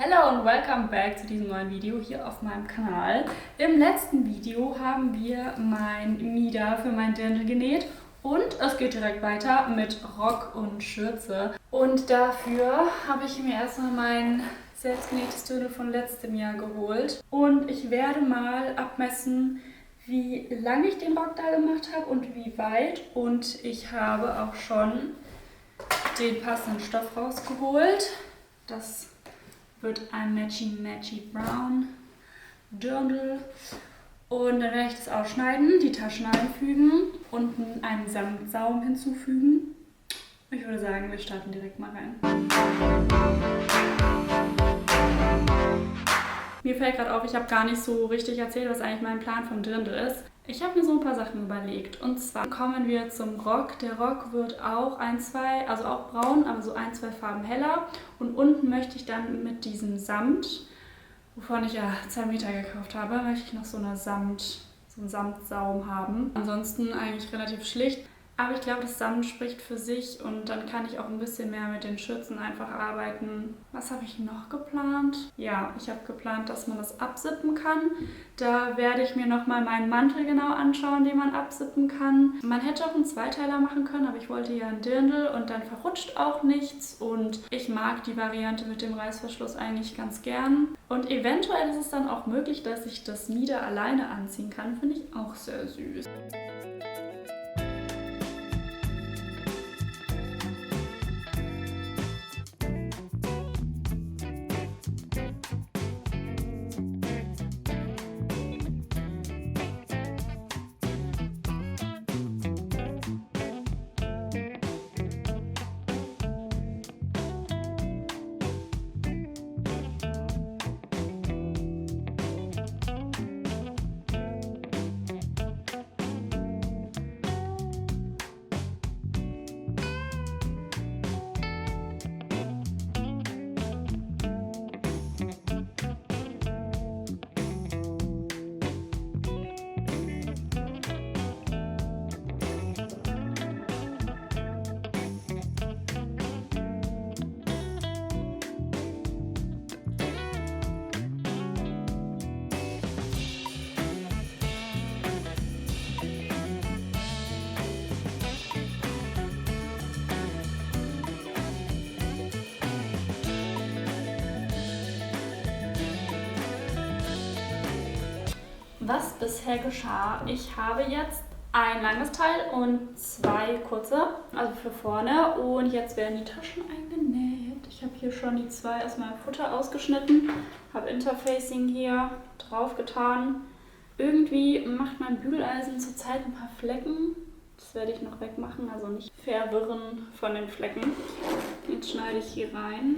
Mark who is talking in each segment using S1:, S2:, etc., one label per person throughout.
S1: Hello und welcome back zu diesem neuen Video hier auf meinem Kanal. Im letzten Video haben wir mein Mieder für mein Dirndl genäht und es geht direkt weiter mit Rock und Schürze. Und dafür habe ich mir erstmal mein selbstgenähtes Dirndl von letztem Jahr geholt. Und ich werde mal abmessen, wie lange ich den Rock da gemacht habe und wie weit. Und ich habe auch schon den passenden Stoff rausgeholt. Das wird ein Matchy Brown Dirndl. Und dann werde ich das ausschneiden, die Taschen einfügen, unten einen Samtsaum hinzufügen. Ich würde sagen, wir starten direkt mal rein. Mir fällt gerade auf, ich habe gar nicht so richtig erzählt, was eigentlich mein Plan vom Dirndl ist. Ich habe mir so ein paar Sachen überlegt. Und zwar kommen wir zum Rock. Der Rock wird auch also auch braun, aber so ein, zwei Farben heller. Und unten möchte ich dann mit diesem Samt, wovon ich ja 2 Meter gekauft habe, möchte ich noch so einen Samtsaum haben. Ansonsten eigentlich relativ schlicht. Aber ich glaube, das Samt spricht für sich und dann kann ich auch ein bisschen mehr mit den Schürzen einfach arbeiten. Was habe ich noch geplant? Ja, ich habe geplant, dass man das absippen kann. Da werde ich mir nochmal meinen Mantel genau anschauen, den man absippen kann. Man hätte auch einen Zweiteiler machen können, aber ich wollte ja ein Dirndl und dann verrutscht auch nichts. Und ich mag die Variante mit dem Reißverschluss eigentlich ganz gern. Und eventuell ist es dann auch möglich, dass ich das Mieder alleine anziehen kann. Finde ich auch sehr süß. Was bisher geschah, ich habe jetzt ein langes Teil und 2 kurze, also für vorne, und jetzt werden die Taschen eingenäht. Ich habe hier schon die 2 aus meinem Futter ausgeschnitten, habe Interfacing hier drauf getan. Irgendwie macht mein Bügeleisen zurzeit ein paar Flecken. Das werde ich noch wegmachen, also nicht verwirren von den Flecken. Jetzt schneide ich hier rein.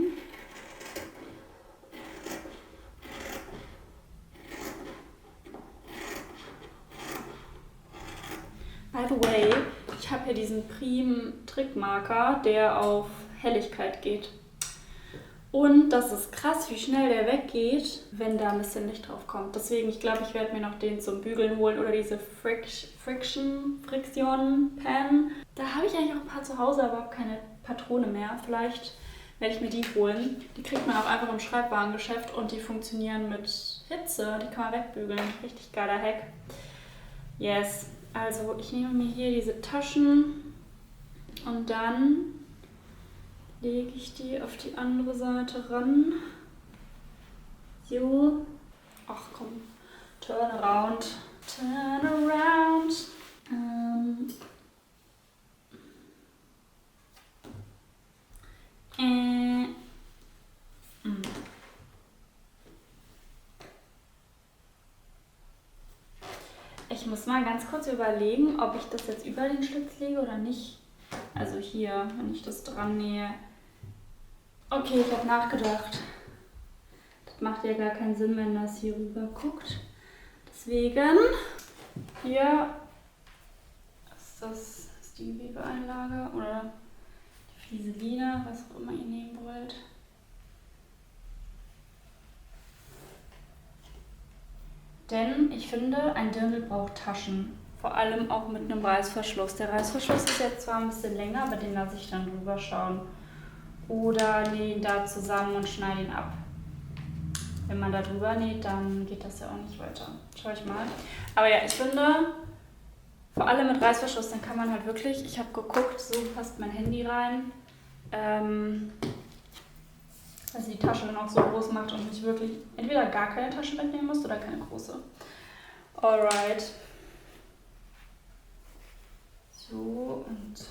S1: By the way, ich habe hier diesen Prim Trickmarker, der auf Helligkeit geht. Und das ist krass, wie schnell der weggeht, wenn da ein bisschen Licht drauf kommt. Deswegen, ich glaube, ich werde mir noch den zum Bügeln holen oder diese Friction Pen. Da habe ich eigentlich auch ein paar zu Hause, aber habe keine Patrone mehr. Vielleicht werde ich mir die holen. Die kriegt man auch einfach im Schreibwarengeschäft und die funktionieren mit Hitze. Die kann man wegbügeln. Richtig geiler Hack. Yes. Also ich nehme mir hier diese Taschen und dann lege ich die auf die andere Seite ran. So. Ach komm. Turn around. Turn around. Ich muss mal ganz kurz überlegen, ob ich das jetzt über den Schlitz lege oder nicht. Also hier, wenn ich das dran nähe. Okay, ich habe nachgedacht. Das macht ja gar keinen Sinn, wenn das hier rüber guckt. Deswegen, hier ist die Webeeinlage oder die Flieseline, was auch immer ihr nehmen wollt. Denn ich finde, ein Dirndl braucht Taschen. Vor allem auch mit einem Reißverschluss. Der Reißverschluss ist jetzt zwar ein bisschen länger, aber den lasse ich dann drüber schauen. Oder nähe ihn da zusammen und schneide ihn ab. wenn man da drüber näht, dann geht das ja auch nicht weiter. Schau ich mal. Aber ja, ich finde, vor allem mit Reißverschluss, dann kann man halt wirklich, ich habe geguckt, so passt mein Handy rein, dass die Tasche dann auch so groß macht und nicht wirklich entweder gar keine Tasche mitnehmen muss oder keine große. Alright. So, und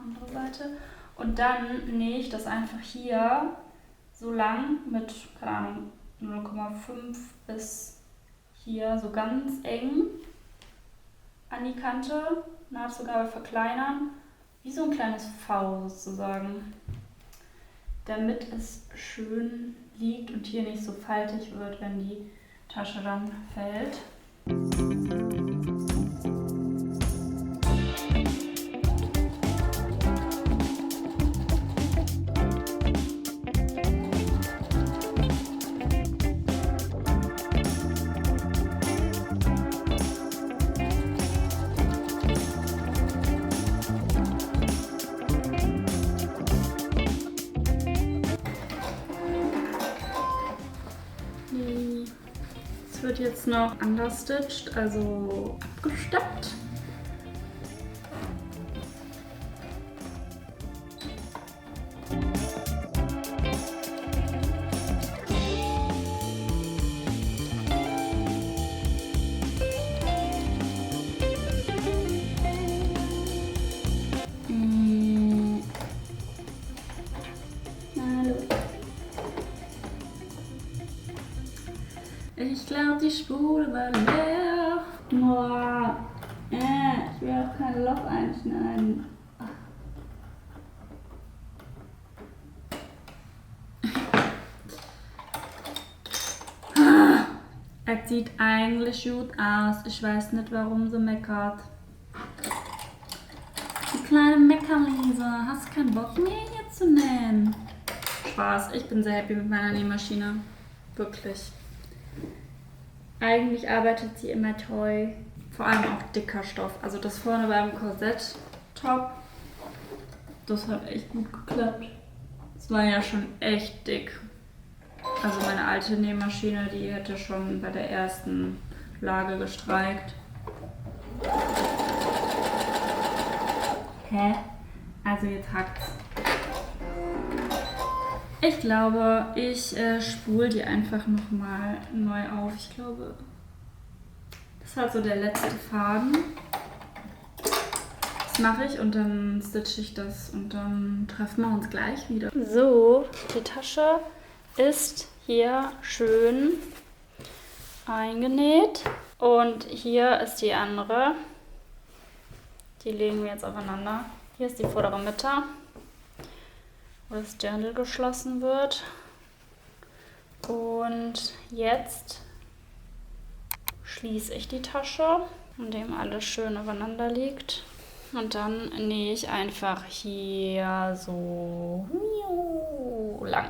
S1: andere Seite. Und dann nähe ich das einfach hier so lang mit, keine Ahnung, 0,5 bis hier so ganz eng an die Kante, Nahtzugabe verkleinern, wie so ein kleines V sozusagen, damit es schön liegt und hier nicht so faltig wird, wenn die Tasche dann fällt. Wird jetzt noch understitched, also abgesteppt. Ich glaube, die Spule war leer. Boah. Ich will auch kein Loch einschneiden. Es sieht eigentlich gut aus. Ich weiß nicht, warum sie meckert. Die kleine Meckerlise. Hast du keinen Bock mehr hier zu nähen? Spaß. Ich bin sehr happy mit meiner Nähmaschine. Wirklich. Eigentlich arbeitet sie immer toll. Vor allem auch dicker Stoff. Also das vorne beim Korsett-Top, das hat echt gut geklappt. Es war ja schon echt dick. Also meine alte Nähmaschine, die hätte schon bei der ersten Lage gestreikt. Hä? Also jetzt hackt's. Ich glaube, ich spule die einfach nochmal neu auf. Ich glaube, das ist halt so der letzte Faden. Das mache ich und dann stitche ich das und dann treffen wir uns gleich wieder. So, die Tasche ist hier schön eingenäht und hier ist die andere. Die legen wir jetzt aufeinander. Hier ist die vordere Mitte, wo das Dirndl geschlossen wird. Und jetzt schließe ich die Tasche, indem alles schön aufeinander liegt. Und dann nähe ich einfach hier so lang.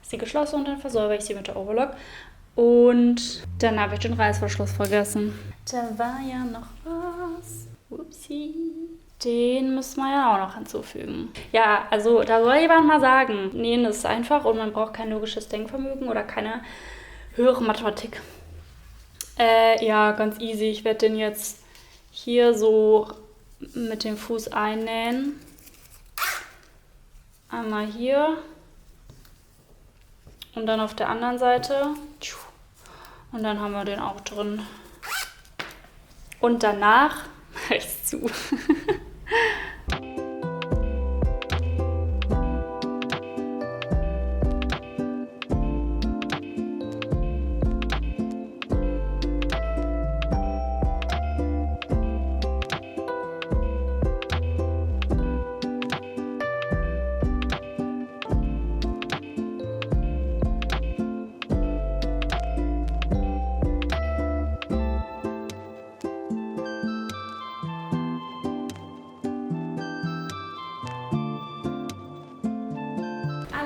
S1: Ist sie geschlossen und dann versäubere ich sie mit der Overlock. Und dann habe ich den Reißverschluss vergessen. Da war ja noch was. Upsi. Den müssen wir ja auch noch hinzufügen. Ja, also da soll jemand mal sagen, nähen ist einfach und man braucht kein logisches Denkvermögen oder keine höhere Mathematik. Ja, ganz easy. Ich werde den jetzt hier so mit dem Fuß einnähen. Einmal hier und dann auf der anderen Seite. Und dann haben wir den auch drin. Und danach mache ich es zu.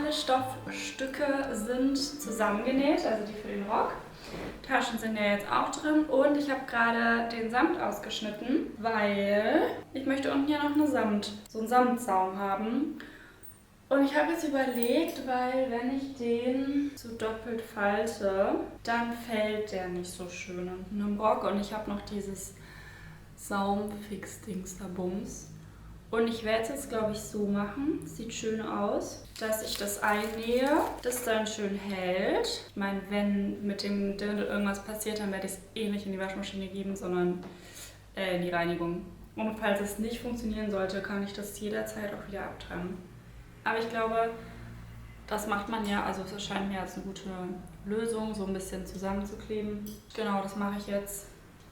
S1: Stoffstücke sind zusammengenäht, also die für den Rock. Taschen sind ja jetzt auch drin und ich habe gerade den Samt ausgeschnitten, weil ich möchte unten ja noch so einen Samtsaum haben. Und ich habe jetzt überlegt, weil wenn ich den so doppelt falte, dann fällt der nicht so schön unten im Rock. Und ich habe noch dieses Saumfix-Dings da Bums. Und ich werde es jetzt, glaube ich, so machen, sieht schön aus, dass ich das einnähe, das dann schön hält. Ich meine, wenn mit dem Dirndl irgendwas passiert, dann werde ich es eh nicht in die Waschmaschine geben, sondern in die Reinigung. Und falls es nicht funktionieren sollte, kann ich das jederzeit auch wieder abtrennen. Aber ich glaube, das macht man ja, also es erscheint mir als eine gute Lösung, so ein bisschen zusammenzukleben. Genau, das mache ich jetzt.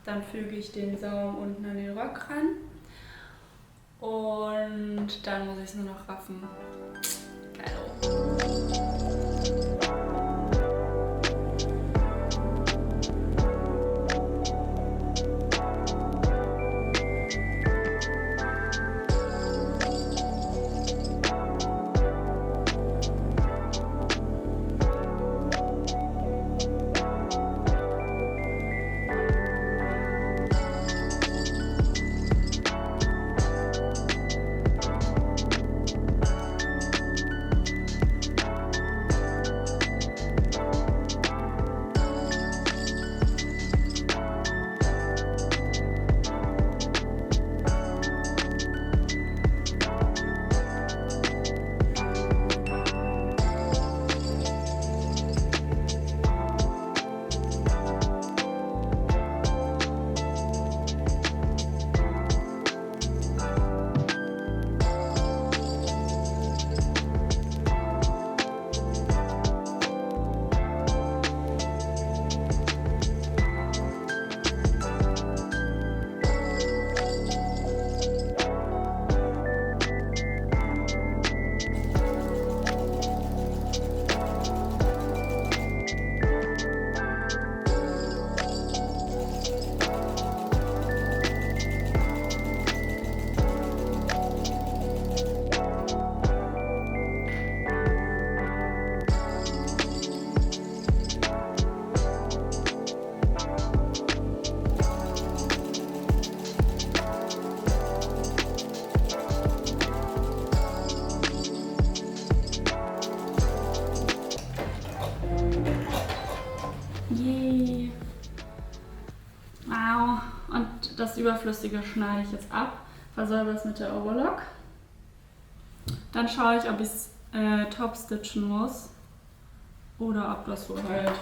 S1: Dann füge ich den Saum unten an den Rock ran. Und dann muss ich es nur noch raffen. Geil. Yay. Wow. Und das Überflüssige schneide ich jetzt ab, versäuber es mit der Overlock. Dann schaue ich, ob ich es top stitchen muss oder ob das so hält.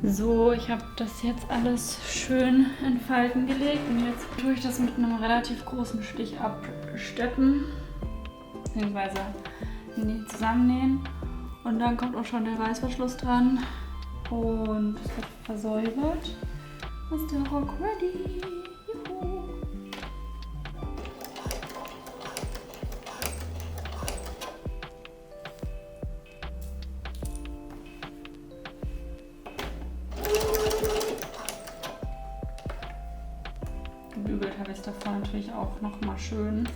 S1: So, ich habe das jetzt alles schön in Falten gelegt und jetzt tue ich das mit einem relativ großen Stich absteppen, beziehungsweise zusammennähen. Und dann kommt auch schon der Reißverschluss dran und es wird versäubert. Ist der Rock ready? Juhu! Gebügelt habe ich es davor natürlich auch noch mal schön.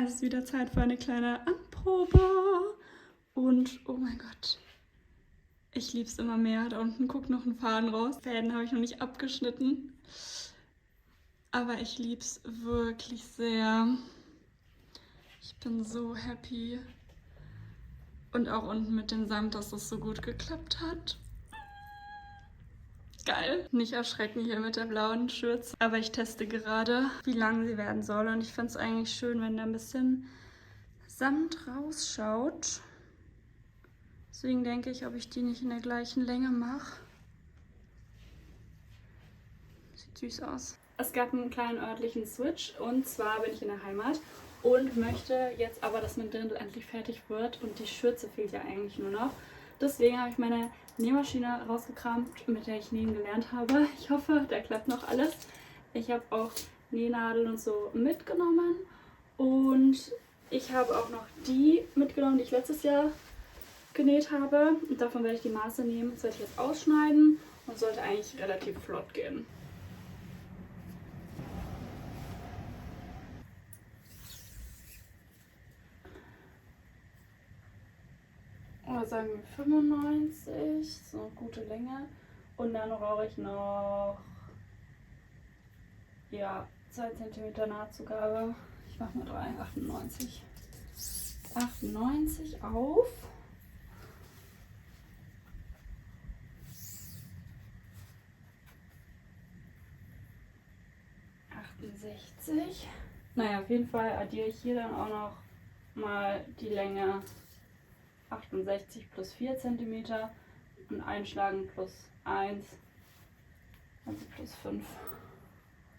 S1: Es ist wieder Zeit für eine kleine Anprobe. Und oh mein Gott, ich liebe es immer mehr. Da unten guckt noch ein Faden raus. Fäden habe ich noch nicht abgeschnitten. Aber ich liebe es wirklich sehr. Ich bin so happy. Und auch unten mit dem Samt, dass das so gut geklappt hat. Geil. Nicht erschrecken hier mit der blauen Schürze. Aber ich teste gerade, wie lang sie werden soll. Und ich finde es eigentlich schön, wenn da ein bisschen Samt rausschaut. Deswegen denke ich, ob ich die nicht in der gleichen Länge mache. Sieht süß aus. Es gab einen kleinen örtlichen Switch. Und zwar bin ich in der Heimat und möchte jetzt aber, dass mein Dirndl endlich fertig wird. Und die Schürze fehlt ja eigentlich nur noch. Deswegen habe ich meine Nähmaschine rausgekramt, mit der ich nähen gelernt habe. Ich hoffe, da klappt noch alles. Ich habe auch Nähnadeln und so mitgenommen. Und ich habe auch noch die mitgenommen, die ich letztes Jahr genäht habe. Und davon werde ich die Maße nehmen. Das werde ich jetzt ausschneiden und sollte eigentlich relativ flott gehen. Oder sagen wir 95, so eine gute Länge. Und dann brauche ich noch 2 cm Nahtzugabe. Ich mache mal 3, 98. 98 auf. Naja, auf jeden Fall addiere ich hier dann auch noch mal die Länge 68 plus 4 cm und einschlagen plus 1, also plus 5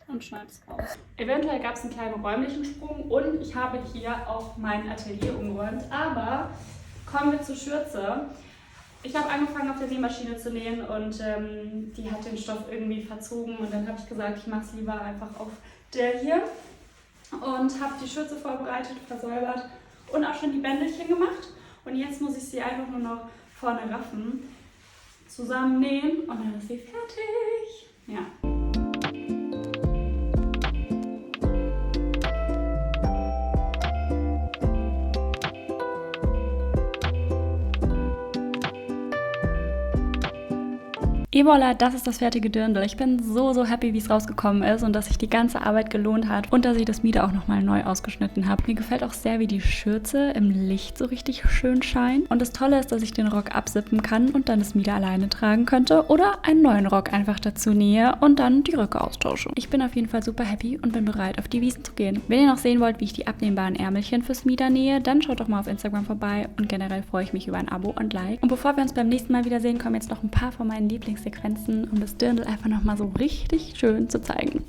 S1: und schneide es raus. Eventuell gab es einen kleinen räumlichen Sprung und ich habe hier auch mein Atelier umgeräumt, aber kommen wir zur Schürze. Ich habe angefangen auf der Nähmaschine zu nähen und die hat den Stoff irgendwie verzogen und dann habe ich gesagt, ich mache es lieber einfach auf der hier und habe die Schürze vorbereitet, versäubert und auch schon die Bändelchen gemacht. Und jetzt muss ich sie einfach nur noch vorne raffen, zusammennähen und dann ist sie fertig. Ja. Evola, das ist das fertige Dirndl. Ich bin so happy, wie es rausgekommen ist und dass sich die ganze Arbeit gelohnt hat und dass ich das Mieder auch nochmal neu ausgeschnitten habe. Mir gefällt auch sehr, wie die Schürze im Licht so richtig schön scheint. Und das Tolle ist, dass ich den Rock absippen kann und dann das Mieder alleine tragen könnte oder einen neuen Rock einfach dazu nähe und dann die Röcke austausche. Ich bin auf jeden Fall super happy und bin bereit, auf die Wiesn zu gehen. Wenn ihr noch sehen wollt, wie ich die abnehmbaren Ärmelchen fürs Mieder nähe, dann schaut doch mal auf Instagram vorbei und generell freue ich mich über ein Abo und Like. Und bevor wir uns beim nächsten Mal wiedersehen, kommen jetzt noch ein paar von meinen Lieblingssequenzen, um das Dirndl einfach nochmal so richtig schön zu zeigen.